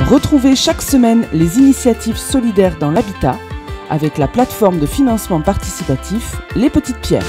Retrouvez chaque semaine les initiatives solidaires dans l'habitat avec la plateforme de financement participatif Les Petites Pierres.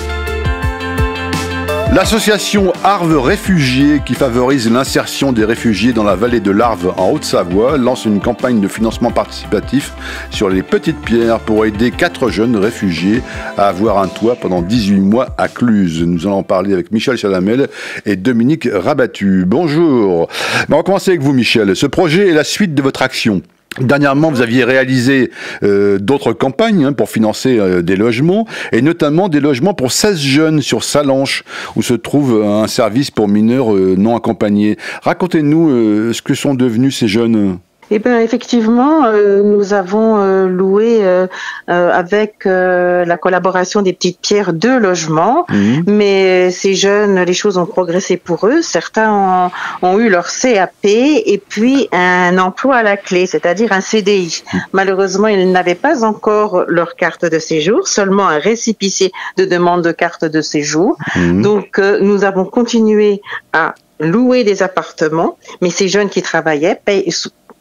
L'association Arve Réfugiés, qui favorise l'insertion des réfugiés dans la vallée de l'Arve en Haute-Savoie, lance une campagne de financement participatif sur les Petites Pierres pour aider 4 jeunes réfugiés à avoir un toit pendant 18 mois à Cluses. Nous allons en parler avec Michel Chalamel et Dominique Rabattu. Bonjour. On va commencer avec vous, Michel. Ce projet est la suite de votre action. Dernièrement, vous aviez réalisé d'autres campagnes pour financer des logements, et notamment des logements pour 16 jeunes sur Salanches, où se trouve un service pour mineurs non accompagnés. Racontez-nous ce que sont devenus ces jeunes. Eh bien, effectivement, nous avons loué avec la collaboration des Petites Pierres 2 logements, mais ces jeunes, les choses ont progressé pour eux. Certains ont eu leur CAP et puis un emploi à la clé, c'est-à-dire un CDI. Malheureusement, ils n'avaient pas encore leur carte de séjour, seulement un récipicé de demande de carte de séjour. Donc, nous avons continué à louer des appartements, mais ces jeunes qui travaillaient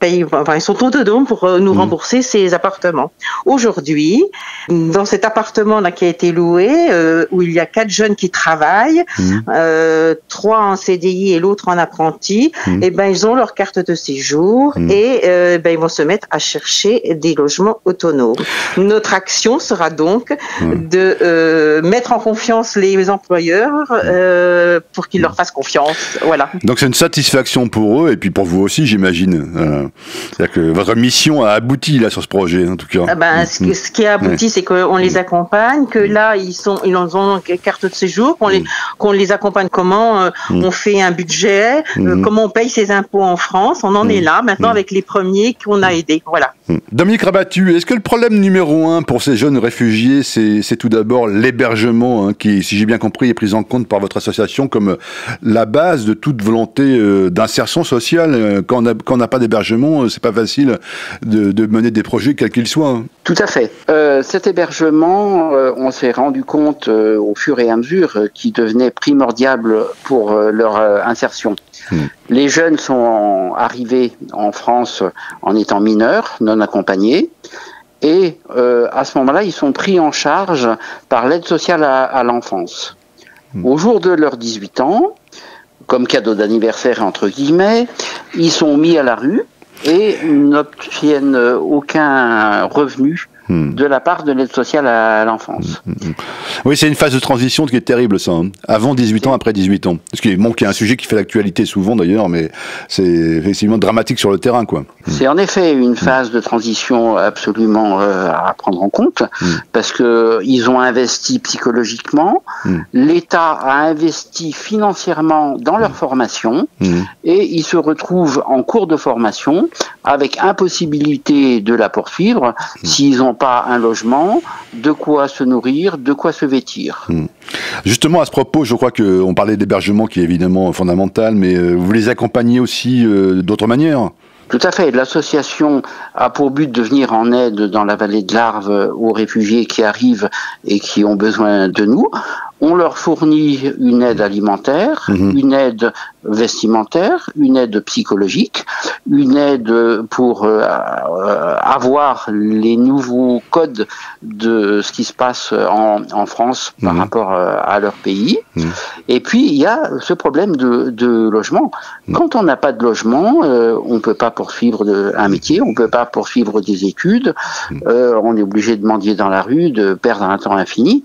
ils sont autonomes pour nous rembourser ces appartements. Aujourd'hui, dans cet appartement-là qui a été loué, où il y a 4 jeunes qui travaillent, 3 en CDI et l'autre en apprenti, et ben ils ont leur carte de séjour et ils vont se mettre à chercher des logements autonomes. Notre action sera donc de mettre en confiance les employeurs pour qu'ils leur fassent confiance. Voilà. Donc c'est une satisfaction pour eux et puis pour vous aussi, j'imagine. C'est-à-dire que votre mission a abouti là sur ce projet, en tout cas. Ce qui a abouti, c'est qu'on les accompagne, que là ils ont une carte de séjour, qu'on les accompagne. Comment on fait un budget, comment on paye ses impôts en France. On en est là maintenant avec les premiers qu'on a aidés. Voilà. Dominique Rabattu, est-ce que le problème numéro 1 pour ces jeunes réfugiés, c'est tout d'abord l'hébergement, qui, si j'ai bien compris, est pris en compte par votre association comme la base de toute volonté d'insertion sociale. Quand on n'a pas d'hébergement, c'est pas facile de mener des projets quels qu'ils soient. Tout à fait. Cet hébergement, on s'est rendu compte au fur et à mesure qu'il devenait primordial pour leur insertion. Les jeunes sont arrivés en France en étant mineurs, non accompagnés, et à ce moment-là, ils sont pris en charge par l'aide sociale à l'enfance. Au jour de leurs 18 ans, comme cadeau d'anniversaire entre guillemets, ils sont mis à la rue et n'obtiennent aucun revenu de la part de l'aide sociale à l'enfance. Oui, c'est une phase de transition qui est terrible, ça. Avant 18 ans, après 18 ans. Parce qu'il y a un sujet qui fait l'actualité souvent, d'ailleurs, mais c'est effectivement dramatique sur le terrain, quoi. C'est en effet une phase de transition absolument à prendre en compte, parce que ils ont investi psychologiquement, l'État a investi financièrement dans leur formation, et ils se retrouvent en cours de formation avec impossibilité de la poursuivre s'ils n'ont pas un logement, de quoi se nourrir, de quoi se vêtir. Justement, à ce propos, je crois qu'on parlait d'hébergement qui est évidemment fondamental, mais vous les accompagnez aussi d'autres manières. Tout à fait. L'association a pour but de venir en aide dans la vallée de l'Arve aux réfugiés qui arrivent et qui ont besoin de nous. On leur fournit une aide alimentaire, une aide vestimentaire, une aide psychologique, une aide pour avoir les nouveaux codes de ce qui se passe en France par rapport à leur pays. Et puis, il y a ce problème de logement. Quand on n'a pas de logement, on ne peut pas poursuivre un métier, on ne peut pas poursuivre des études, on est obligé de mendier dans la rue, de perdre un temps infini.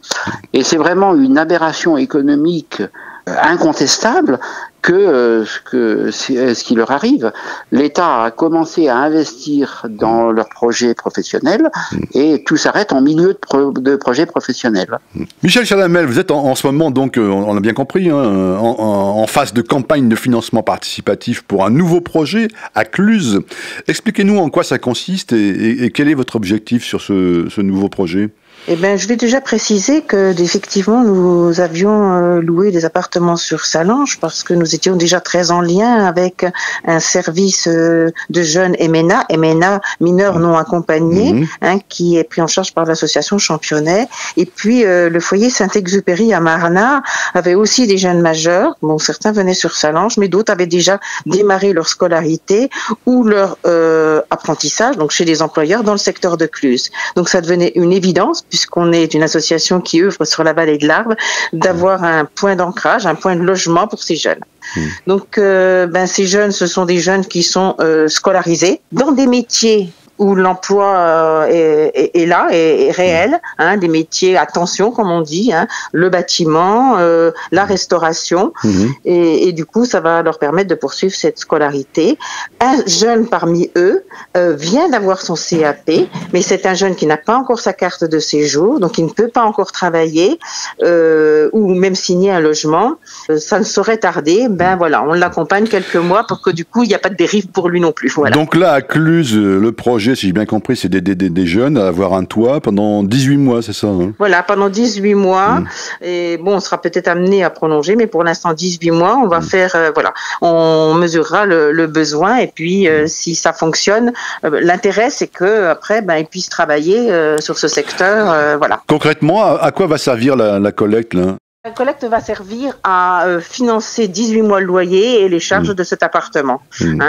Et c'est vraiment une aberration économique incontestable que ce qui leur arrive. L'État a commencé à investir dans leurs projets professionnels et tout s'arrête en milieu de projet professionnel. Michel Chalamel, vous êtes en ce moment, donc, on a bien compris, en phase de campagne de financement participatif pour un nouveau projet à Cluses. Expliquez-nous en quoi ça consiste et quel est votre objectif sur ce nouveau projet. Eh bien, je vais déjà préciser que effectivement nous avions loué des appartements sur Sallanches parce que nous étions déjà très en lien avec un service de jeunes MNA, mineurs non accompagnés, qui est pris en charge par l'association Championnet. Et puis le foyer Saint-Exupéry à Marnat avait aussi des jeunes majeurs. Bon, certains venaient sur Sallanches, mais d'autres avaient déjà démarré leur scolarité ou leur apprentissage, donc chez les employeurs dans le secteur de Cluses. Donc ça devenait une évidence, puisqu'on est une association qui œuvre sur la vallée de l'Arve, d'avoir un point d'ancrage, un point de logement pour ces jeunes. Donc ces jeunes, ce sont des jeunes qui sont scolarisés dans des métiers où l'emploi est là, est réel, des métiers à tension, comme on dit, le bâtiment, la restauration, et du coup, ça va leur permettre de poursuivre cette scolarité. Un jeune parmi eux vient d'avoir son CAP, mais c'est un jeune qui n'a pas encore sa carte de séjour, donc il ne peut pas encore travailler ou même signer un logement. Ça ne saurait tarder. Voilà, on l'accompagne quelques mois pour que du coup, il n'y a pas de dérive pour lui non plus. Voilà. Donc là, à Cluses, le projet, si j'ai bien compris, c'est d'aider des jeunes à avoir un toit pendant 18 mois, c'est ça, Voilà, pendant 18 mois. Et bon, on sera peut-être amené à prolonger, mais pour l'instant, 18 mois, on va faire, on mesurera le besoin, et puis si ça fonctionne, l'intérêt, c'est que après, ils puissent travailler sur ce secteur, voilà. Concrètement, à quoi va servir la collecte, là ? La collecte va servir à financer 18 mois de loyer et les charges de cet appartement.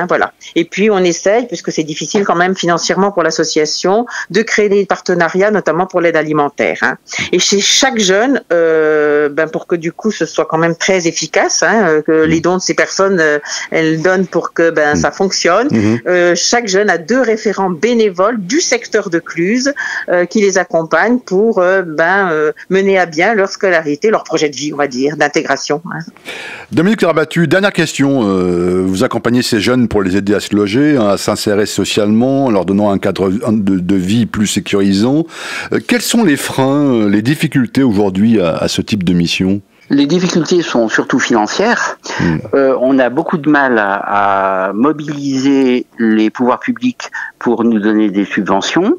Voilà. Et puis on essaye, puisque c'est difficile quand même financièrement pour l'association, de créer des partenariats, notamment pour l'aide alimentaire. Et chez chaque jeune, pour que du coup ce soit quand même très efficace, que les dons de ces personnes, elles donnent pour que ça fonctionne. Chaque jeune a 2 référents bénévoles du secteur de Cluses qui les accompagnent pour mener à bien leur scolarité, leur projet de vie, on va dire, d'intégration. Dominique Rabattu, dernière question. Vous accompagnez ces jeunes pour les aider à se loger, à s'insérer socialement, en leur donnant un cadre de vie plus sécurisant. Quels sont les freins, les difficultés aujourd'hui à ce type de mission ? Les difficultés sont surtout financières. On a beaucoup de mal à mobiliser les pouvoirs publics pour nous donner des subventions.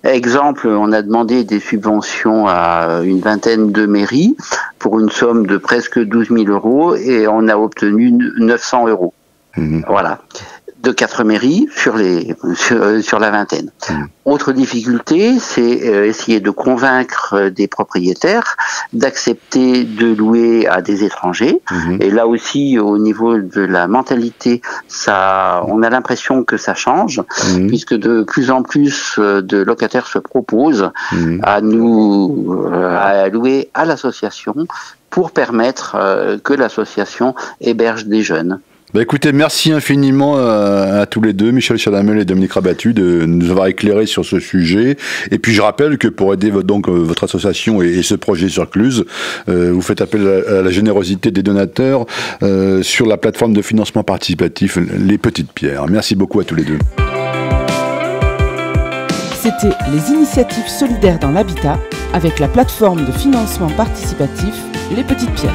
Exemple, on a demandé des subventions à une vingtaine de mairies pour une somme de presque 12 000 € et on a obtenu 900 €. Voilà. De 4 mairies sur la vingtaine. Autre difficulté, c'est essayer de convaincre des propriétaires d'accepter de louer à des étrangers. Et là aussi, au niveau de la mentalité, on a l'impression que ça change, puisque de plus en plus de locataires se proposent à louer à l'association pour permettre que l'association héberge des jeunes. Écoutez, merci infiniment à tous les deux, Michel Chalamel et Dominique Rabattu, de nous avoir éclairé sur ce sujet. Et puis je rappelle que pour aider votre association et ce projet sur Cluses, vous faites appel à la générosité des donateurs sur la plateforme de financement participatif Les Petites Pierres. Merci beaucoup à tous les deux. C'était les initiatives solidaires dans l'habitat avec la plateforme de financement participatif Les Petites Pierres.